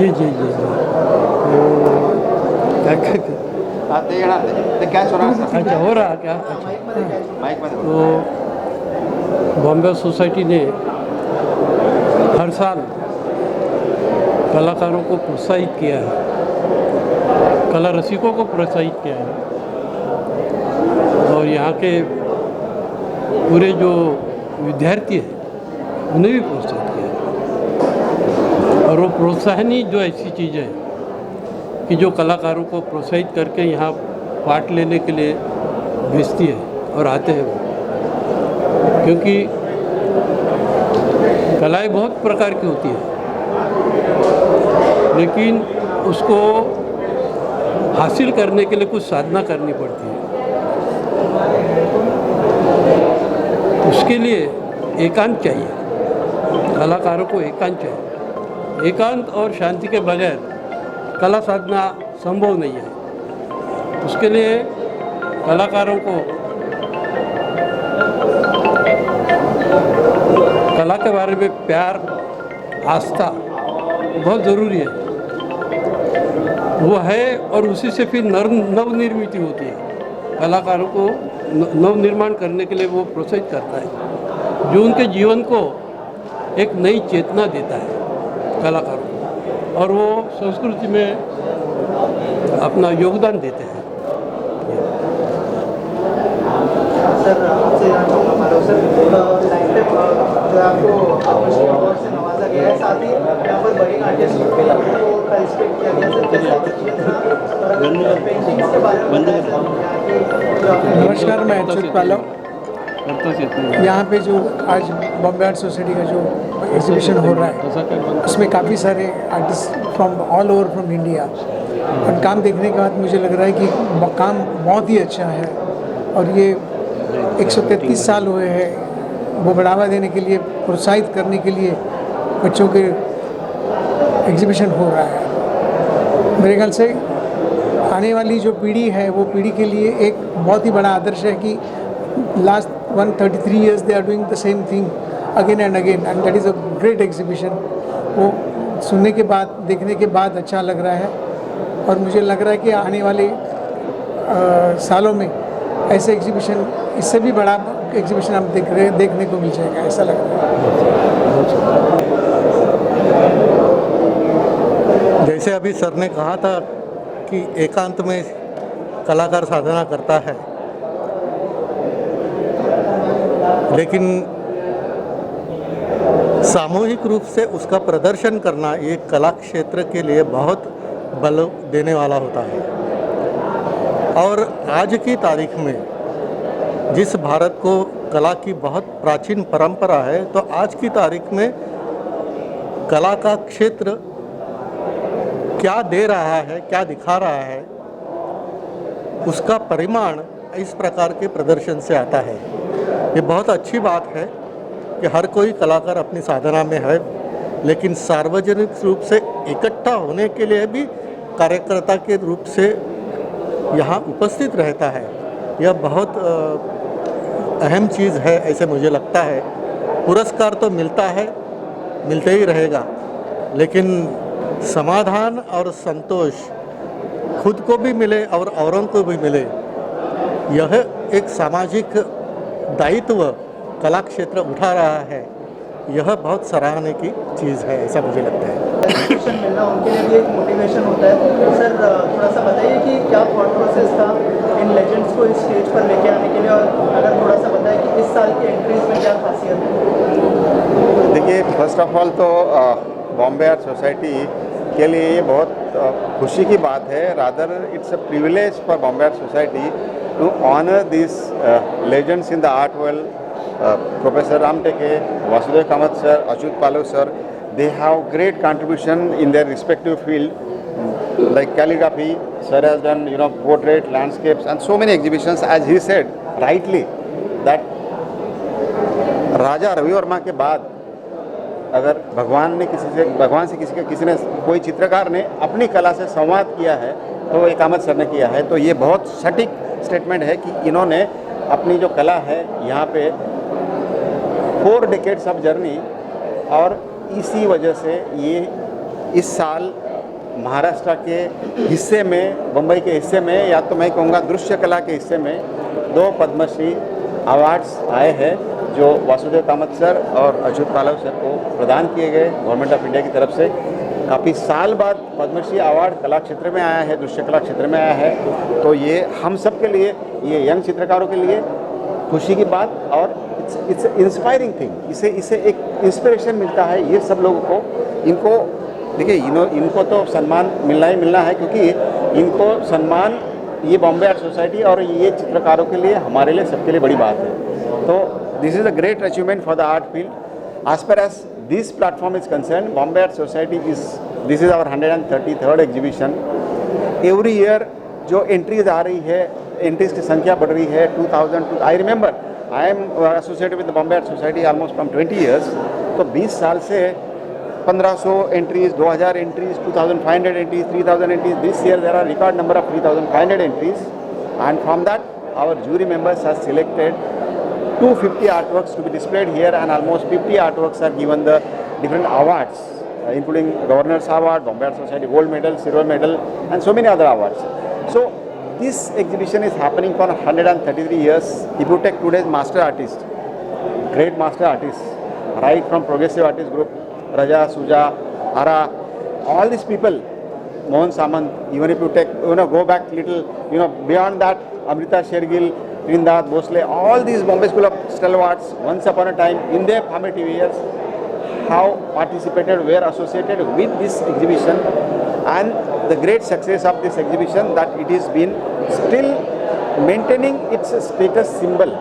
जी जी जी जी। क्या क्या क्या- ते येणार ते कॅच होणार सर. अच्छा हो रहा क्या? अच्छा माईकमध्ये तो बॉम्बे सोसाइटी ने हर साल कलाकारों को प्रोत्साहित किया है, कला रसिकों को प्रोत्साहित किया है, और यहाँ के पूरे जो विद्यार्थी हैं उन्हें भी प्रोत्साहित किया है। और वो प्रोत्साहन ही जो ऐसी चीज़ है कि जो कलाकारों को प्रोत्साहित करके यहाँ पार्ट लेने के लिए भेजती है और आते हैं वो, क्योंकि कलाएं बहुत प्रकार की होती है, लेकिन उसको हासिल करने के लिए कुछ साधना करनी पड़ती है। उसके लिए एकांत चाहिए, कलाकारों को एकांत चाहिए। एकांत और शांति के बगैर कला साधना संभव नहीं है। उसके लिए कलाकारों को कला के बारे में प्यार, आस्था बहुत ज़रूरी है। वो है और उसी से फिर नवनिर्मित होती है। कलाकारों को नवनिर्माण करने के लिए वो प्रोत्साहित करता है, जो उनके जीवन को एक नई चेतना देता है कलाकारों को, और वो संस्कृति में अपना योगदान देते हैं। सर आपसे यहाँ चाहूँगा मालूम सर लाइफ टाइम जो आपको पद्मश्री अवार्ड से नवाजा गया है, साथ ही यहाँ पर बड़े आर्टिस्ट को का रिस्पेक्ट किया गया सर, कैसा एक्सपीरियंस और अगर पेंटिंग्स के बारे में बताएं सर यहाँ की। नमस्कार, मैं अच्युत पालव। यहाँ पे जो आज बॉम्बे आर्ट सोसाइटी का जो एग्जीबिशन हो रहा है उसमें काफ़ी सारे artist from all over from India, और काम देखने के बाद मुझे लग रहा है कि काम बहुत ही अच्छा है। और ये 133 साल हुए हैं, वो बढ़ावा देने के लिए, प्रोत्साहित करने के लिए बच्चों के एग्जीबिशन हो रहा है। मेरे ख्याल से आने वाली जो पीढ़ी है वो पीढ़ी के लिए एक बहुत ही बड़ा आदर्श है कि last 133 years they are doing the same thing again and again, and that is a great exhibition। वो सुनने के बाद, देखने के बाद अच्छा लग रहा है, और मुझे लग रहा है कि आने वाले सालों में ऐसे एग्जीबिशन, इससे भी बड़ा एग्जीबिशन हम देखने को मिल जाएगा, ऐसा लग रहा है। जैसे अभी सर ने कहा था कि एकांत में कलाकार साधना करता है, लेकिन सामूहिक रूप से उसका प्रदर्शन करना ये कला क्षेत्र के लिए बहुत बल देने वाला होता है। और आज की तारीख में जिस भारत को कला की बहुत प्राचीन परंपरा है, तो आज की तारीख में कला का क्षेत्र क्या दे रहा है, क्या दिखा रहा है, उसका परिमाण इस प्रकार के प्रदर्शन से आता है। ये बहुत अच्छी बात है कि हर कोई कलाकार अपनी साधना में है, लेकिन सार्वजनिक रूप से इकट्ठा होने के लिए भी कार्यकर्ता के रूप से यहाँ उपस्थित रहता है। यह बहुत अहम चीज़ है, ऐसे मुझे लगता है। पुरस्कार तो मिलता है, मिलते ही रहेगा, लेकिन समाधान और संतोष खुद को भी मिले और औरों को भी मिले, यह एक सामाजिक दायित्व कला क्षेत्र उठा रहा है। यह बहुत सराहने की चीज़ है, ऐसा मुझे लगता है। मोटिवेशन मिलना उनके लिए भी एक मोटिवेशन होता है। सर थोड़ा सा बताइए कि क्या थॉट प्रोसेस था इन लेजेंड्स को इस स्टेज पर लेके आने के लिए, और अगर थोड़ा सा बताएं कि इस साल की एंट्रीज में क्या खासियत है। देखिए, फर्स्ट ऑफ ऑल तो बॉम्बे आर्ट सोसाइटी के लिए ये बहुत खुशी की बात है। Rather it's a privilege for Bombay Art Society to honour this legends in the art world. Professor Ram Teke, Vasudev Kamath sir, Achyut Palav sir, they have great contribution in their respective field, like calligraphy. Sir has done, portrait, landscapes, and so many exhibitions. As he said rightly, that Raja Ravi Varma के बाद अगर भगवान से किसी ने कोई चित्रकार ने अपनी कला से संवाद किया है तो एक कामत सर ने किया है। तो ये बहुत सटीक स्टेटमेंट है कि इन्होंने अपनी जो कला है यहाँ पे 4 decades ऑफ जर्नी, और इसी वजह से ये इस साल महाराष्ट्र के हिस्से में, बम्बई के हिस्से में, या तो मैं कहूँगा दृश्य कला के हिस्से में 2 पद्मश्री अवार्ड्स आए हैं जो वासुदेव कामत सर और अच्युत पालव सर को प्रदान किए गए गवर्नमेंट ऑफ इंडिया की तरफ से। काफ़ी साल बाद पद्मश्री अवार्ड कला क्षेत्र में आया है, दृश्य कला क्षेत्र में आया है, तो ये हम सब के लिए, ये यंग चित्रकारों के लिए खुशी की बात और इट्स इंस्पायरिंग थिंग। इससे एक इंस्पिरेशन मिलता है ये सब लोगों को। इनको देखिए, इनको तो सम्मान मिलना ही मिलना है, क्योंकि इनको सम्मान ये बॉम्बे आर्ट सोसाइटी और ये चित्रकारों के लिए, हमारे लिए, सबके लिए बड़ी बात है। तो this is a great achievement for the art field. As per as this platform is concern, Bombay Art Society this is our 133rd exhibition. Every year जो एंट्रीज आ रही है, एंट्रीज की संख्या बढ़ रही है। 2002 I remember, I am associated with the Bombay Art Society almost from 20 years. तो 20 साल से 1500 entries, 2000 entries, 2500 entries, 3000 entries. This year there are record number of 3500 entries, and from that our jury members have selected 250 artworks to be displayed here, and almost 50 artworks are given the different awards, including Governor's Award, Bombay Art Society Gold Medal, Silver Medal, and so many other awards. So this exhibition is happening for 133 years. If you take today's master artists, great master artists, right from Progressive Artist Group, Raja, Suja, Ara, all these people, Mohan Samant, even if you take, go back little, beyond that, Amrita Shergill, Trindad, Bhosle, all these Bombay School of stalwarts, once upon a time, in their formative years, have participated, were associated with this exhibition, and the great success of this exhibition that it has been still maintaining its status symbol.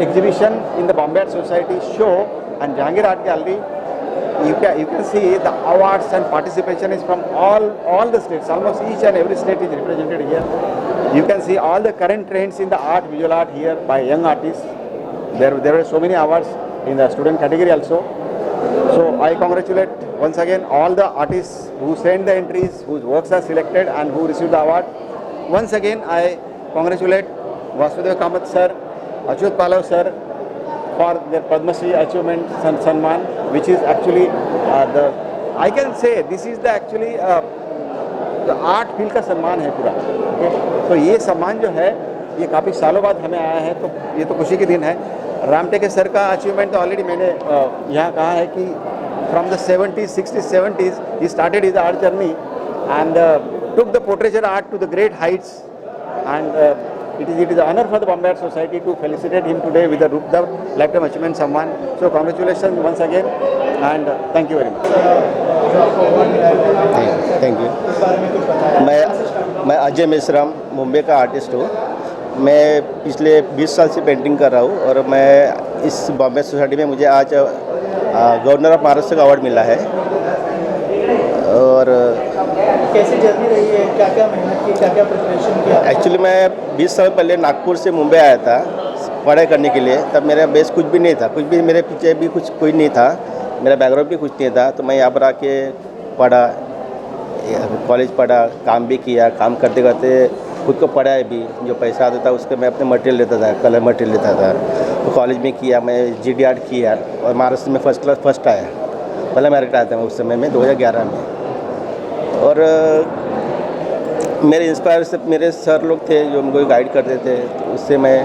Exhibition in the Bombay Art Society show and Jahangir Art Gallery, you can see the awards and participation is from all the states. Almost each and every state is represented here. You can see all the current trends in the art, visual art here by young artists. There were so many awards in the student category also. So I congratulate once again all the artists who sent the entries, whose works are selected and who received the award. Once again I congratulate Vasudev Kamath sir, Achyut Palav sir for their Padma Shri achievement Sanman, which is actually I can say this is the actually the art field का सम्मान है पूरा। तो ये सम्मान जो है ये काफ़ी सालों बाद हमें आया है, तो ये तो खुशी के दिन है। रामटेके सर का अचीवमेंट तो ऑलरेडी मैंने यहाँ कहा है कि from the 70s, 60s, 70s he started his art journey and took the portraiture art to the great heights, and it is an honor for the Bombay Art Society to felicitate him today with the Rupdev Lifetime Achievement Samman. So congratulations once again and thank you very much. Thank you. मैं अजय मेश्राम मुंबई का artist हूँ। मैं पिछले 20 साल से painting कर रहा हूँ और मैं इस बॉम्बे सोसाइटी में मुझे आज गवर्नर ऑफ महाराष्ट्र का अवार्ड मिला है। और कैसी जर्नी रही है, क्या क्या मेहनत की, क्या क्या प्रिपरेशन किया? एक्चुअली मैं 20 साल पहले नागपुर से मुंबई आया था पढ़ाई करने के लिए। तब मेरा बेस कुछ भी नहीं था, कुछ भी मेरे पीछे भी कुछ कोई नहीं था, मेरा बैकग्राउंड भी कुछ नहीं था। तो मैं यहाँ पर आके पढ़ा, कॉलेज पढ़ा, काम भी किया, काम करते करते खुद को पढ़ाया भी। जो पैसा आता था उसके मैं अपने मटेरियल लेता था, कलर मटेरियल लेता था। तो कॉलेज में किया, मैं GD आर्ट किया और महाराष्ट्र में फर्स्ट क्लास फर्स्ट आया। पहला मेरिट आया था मैं उस समय में 2011 में। और मेरे इंस्पायर से मेरे सर लोग थे जो मुझे गाइड करते थे, तो उससे मैं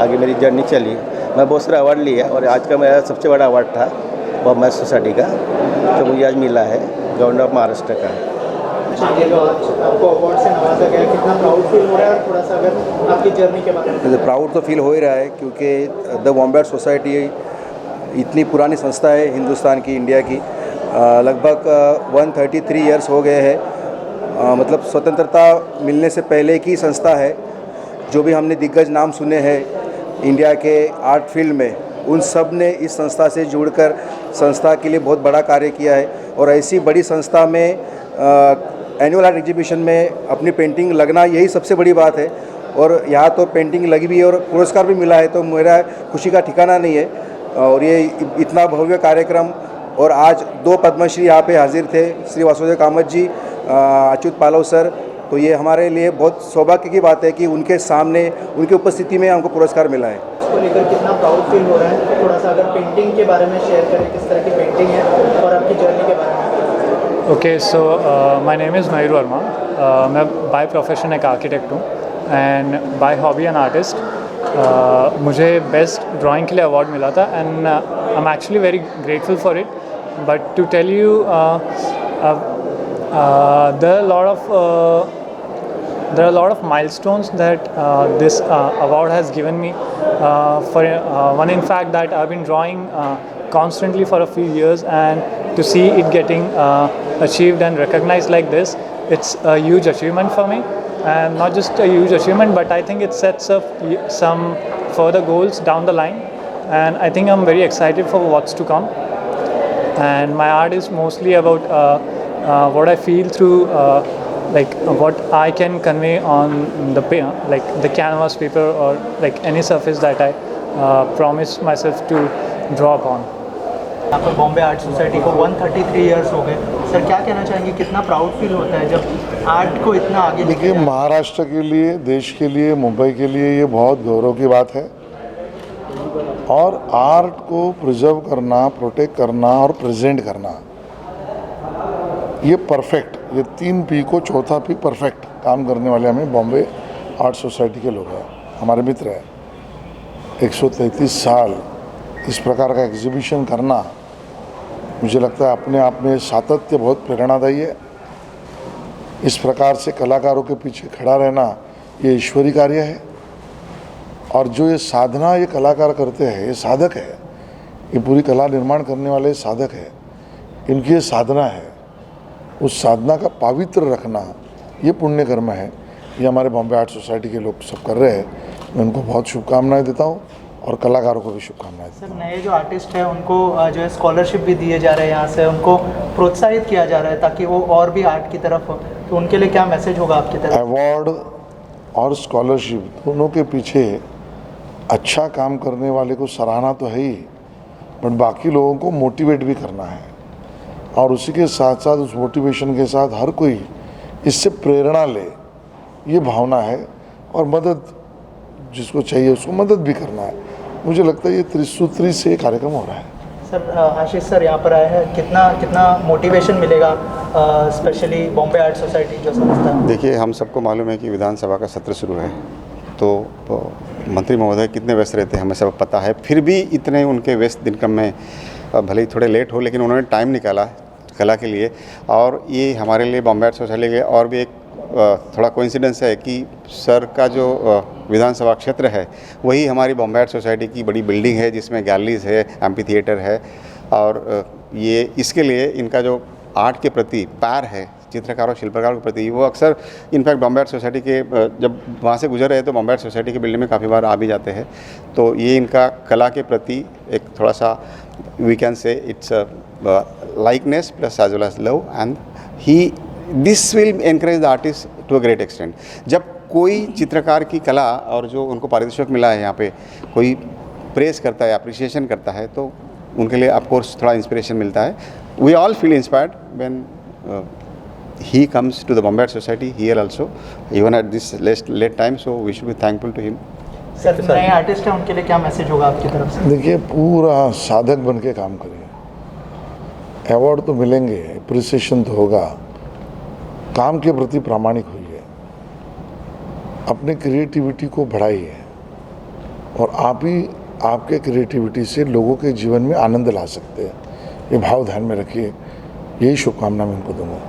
आगे मेरी जर्नी चली। मैं बहुत सारे अवार्ड लिए और आज का मेरा सबसे बड़ा अवार्ड था बॉम्बे सोसाइटी का, तो मुझे आज मिला है गवर्नर ऑफ महाराष्ट्र का। आपको अवार्ड से नवाजा गया, कितना प्राउड फील हो रहा है? और थोड़ा सा अगर आपकी जर्नी के बारे में। प्राउड तो फील हो ही रहा है, क्योंकि द बॉम्बे आर्ट सोसाइटी इतनी पुरानी संस्था है हिंदुस्तान की, इंडिया की। लगभग 133 ईयर्स हो गए हैं। मतलब स्वतंत्रता मिलने से पहले की संस्था है। जो भी हमने दिग्गज नाम सुने हैं इंडिया के आर्ट फील्ड में, उन सब ने इस संस्था से जुड़कर संस्था के लिए बहुत बड़ा कार्य किया है। और ऐसी बड़ी संस्था में एनुअल आर्ट एग्जीबिशन में अपनी पेंटिंग लगना, यही सबसे बड़ी बात है। और यहाँ तो पेंटिंग लगी भी है और पुरस्कार भी मिला है, तो मेरा खुशी का ठिकाना नहीं है। और ये इतना भव्य कार्यक्रम, और आज 2 पद्मश्री यहाँ पे हाजिर थे, श्री वासुदेव कामत जी, अच्युत पालव सर। तो ये हमारे लिए बहुत सौभाग्य की बात है कि उनके सामने, उनकी उपस्थिति में हमको पुरस्कार मिला है। इसको लेकर कितना प्राउड फील हो रहा है? थोड़ा सा अगर पेंटिंग के बारे में शेयर करें, किस तरह की पेंटिंग है और आपकी जर्नी के बारे में। Okay so my name is Mayur Varma. मैं बाय प्रोफेशन एक आर्किटेक्ट हूँ and by hobby an artist. मुझे बेस्ट ड्राइंग के लिए अवार्ड मिला था and I am actually very grateful for it. But to tell you there are a lot of milestones that this award has given me. For one, in fact, that I've been drawing constantly for a few years, and to see it getting achieved and recognized like this, it's a huge achievement for me. And not just a huge achievement, but I think it sets up some further goals down the line, and I think I'm very excited for what's to come. And my art is mostly about what I feel through like what I can convey on the canvas paper or like any surface that I promise myself to draw upon. यहाँ पर Bombay Art society को 133 years हो गए। Sir क्या कहना चाहेंगे, कितना proud feel होता है जब आर्ट को इतना आगे लेके देखिए, महाराष्ट्र के लिए, देश के लिए, मुंबई के लिए ये बहुत गौरव की बात है। और आर्ट को प्रिजर्व करना, प्रोटेक्ट करना और प्रेजेंट करना, ये परफेक्ट, ये 3 P को चौथा P परफेक्ट काम करने वाले हमें बॉम्बे आर्ट सोसाइटी के लोग हैं, हमारे मित्र हैं। 133 साल इस प्रकार का एग्जीबिशन करना, मुझे लगता है अपने आप में सातत्य बहुत प्रेरणादायी है। इस प्रकार से कलाकारों के पीछे खड़ा रहना ये ईश्वरी कार्य है। और जो ये साधना ये कलाकार करते हैं, ये साधक है, ये पूरी कला निर्माण करने वाले साधक है, इनकी ये साधना है। उस साधना का पवित्र रखना ये पुण्य कर्म है। ये हमारे बॉम्बे आर्ट सोसाइटी के लोग सब कर रहे हैं। मैं उनको बहुत शुभकामनाएं देता हूँ और कलाकारों को भी शुभकामनाएं देता सर, हूँ। नए जो आर्टिस्ट हैं उनको जो है स्कॉलरशिप भी दिए जा रहे हैं, यहाँ से उनको प्रोत्साहित किया जा रहा है ताकि वो और भी आर्ट की तरफ, तो उनके लिए क्या मैसेज होगा आपकी तरफ? अवार्ड और स्कॉलरशिप दोनों के पीछे अच्छा काम करने वाले को सराहना तो है ही, बट बाकी लोगों को मोटिवेट भी करना है। और उसी के साथ साथ उस मोटिवेशन के साथ हर कोई इससे प्रेरणा ले, ये भावना है। और मदद जिसको चाहिए उसको मदद भी करना है। मुझे लगता है ये त्रिसूत्री से ये कार्यक्रम हो रहा है। सर, आशीष सर यहाँ पर आए हैं, कितना मोटिवेशन मिलेगा स्पेशली बॉम्बे आर्ट सोसाइटी जो संस्था? देखिए, हम सबको मालूम है कि विधानसभा का सत्र शुरू है, तो मंत्री महोदय कितने व्यस्त रहते हैं हमें सब पता है। फिर भी इतने उनके व्यस्त दिनक्रम में भले ही थोड़े लेट हो, लेकिन उन्होंने टाइम निकाला कला के लिए। और ये हमारे लिए बॉम्बे आर्ट सोसाइटी के और भी एक थोड़ा कोइंसिडेंस है कि सर का जो विधानसभा क्षेत्र है वही हमारी बॉम्बे आर्ट सोसाइटी की बड़ी बिल्डिंग है, जिसमें गैलरीज है, एम्फी थिएटर है। और ये इसके लिए इनका जो आर्ट के प्रति प्यार है, चित्रकारों शिल्पकारों के प्रति, वो अक्सर इनफैक्ट बॉम्बे आर्ट सोसाइटी के जब वहाँ से गुजर रहे तो बॉम्बे आर्ट सोसाइटी की बिल्डिंग में काफ़ी बार आ भी जाते हैं। तो ये इनका कला के प्रति एक थोड़ा सा we can say it's likeness plus as well as love, and this will encourage the artist to a great extent. जब कोई चित्रकार की कला और जो उनको पारितोषिक मिला है यहाँ पे कोई प्रेस करता है, अप्रिसिएशन करता है, तो उनके लिए ऑफ कोर्स थोड़ा इंस्पिरेशन मिलता है। We all feel inspired when he comes to the Bombay Art Society here also, even at this late time, so we should be thankful to him. Sir, नए artist हैं उनके लिए क्या message होगा आपकी तरफ से? देखिए, पूरा साधक बन के काम करिए। अवार्ड तो मिलेंगे, अप्रिसिएशन तो होगा, काम के प्रति प्रामाणिक होइए, अपने क्रिएटिविटी को बढ़ाइए, और आप ही आपके क्रिएटिविटी से लोगों के जीवन में आनंद ला सकते हैं। ये भाव ध्यान में रखिए। यही शुभकामना मैं उनको दूंगा।